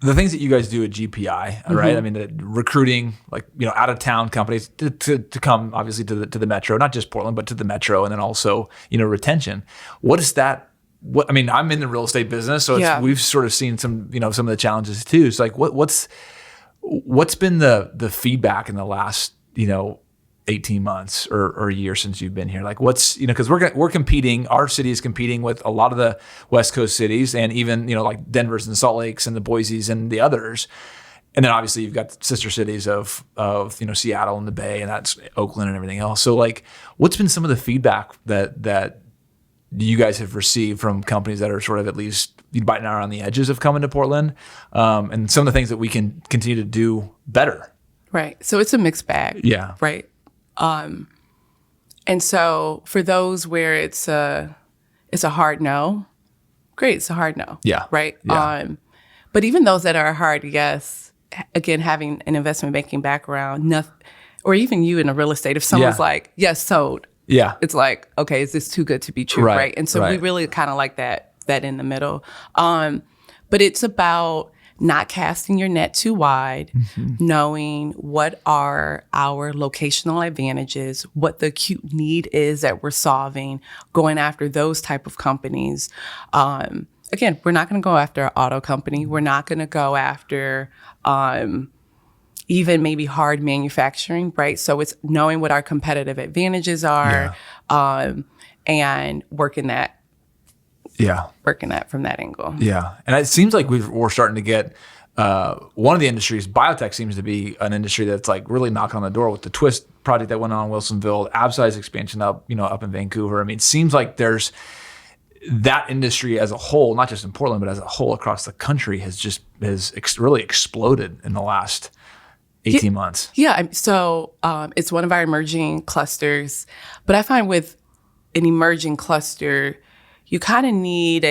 the things that you guys do at GPI, right? I mean, the recruiting, like, out of town companies to come obviously to the metro, not just Portland, but to the metro, and then also, retention. What is that? I mean, I'm in the real estate business, so we've sort of seen some of the challenges too. It's like, what's been the feedback in the last, 18 months or a year since you've been here? Like, what's, because we're competing, our city is competing with a lot of the West Coast cities, and even, like Denver's and Salt Lakes and the Boise's and the others. And then obviously you've got sister cities of Seattle and the Bay, and that's Oakland and everything else. So like, what's been some of the feedback that you guys have received from companies that are sort of at least biting out on the edges of coming to Portland, and some of the things that we can continue to do better? Right. So it's a mixed bag. Yeah. Right. And so for those where it's a hard no, great, it's a hard no. Yeah. Right. Yeah. But even those that are a hard yes, again, having an investment banking background, or even you in a real estate, if someone's like, yes, sold. Yeah. It's like, okay, is this too good to be true? Right. And so we really kind of like that in the middle. But it's about not casting your net too wide, knowing what are our locational advantages, what the acute need is that we're solving, going after those type of companies. Again, we're not going to go after an auto company. We're not going to go after even maybe hard manufacturing, right? So it's knowing what our competitive advantages are, and working that from that angle. Yeah. And it seems like we're starting to get one of the industries, biotech seems to be an industry that's like really knocking on the door with the Twist project that went on in Wilsonville, Absize expansion up in Vancouver. I mean, it seems like there's that industry as a whole, not just in Portland, but as a whole across the country has really exploded in the last 18 months. Yeah. So it's one of our emerging clusters, but I find with an emerging cluster, you kind of need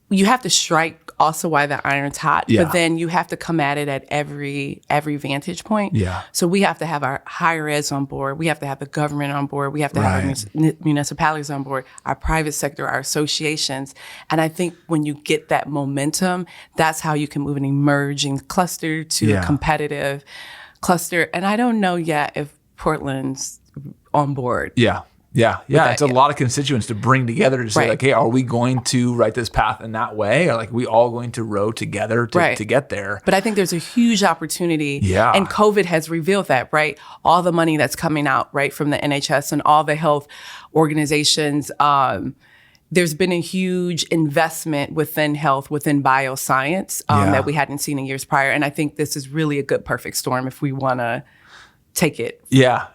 you have to strike also while the iron's hot, but then you have to come at it at every vantage point. Yeah. So we have to have our higher eds on board. We have to have the government on board. We have to have our municipalities on board, our private sector, our associations. And I think when you get that momentum, that's how you can move an emerging cluster to a competitive cluster. And I don't know yet if Portland's on board. Yeah. It's a lot of constituents to bring together to say like, hey, are we going to write this path in that way? Or like, we all going to row together to get there? But I think there's a huge opportunity. Yeah. And COVID has revealed that, right? All the money that's coming out, right, from the NHS and all the health organizations, there's been a huge investment within health, within bioscience that we hadn't seen in years prior. And I think this is really a good perfect storm if we want to take it. Yeah.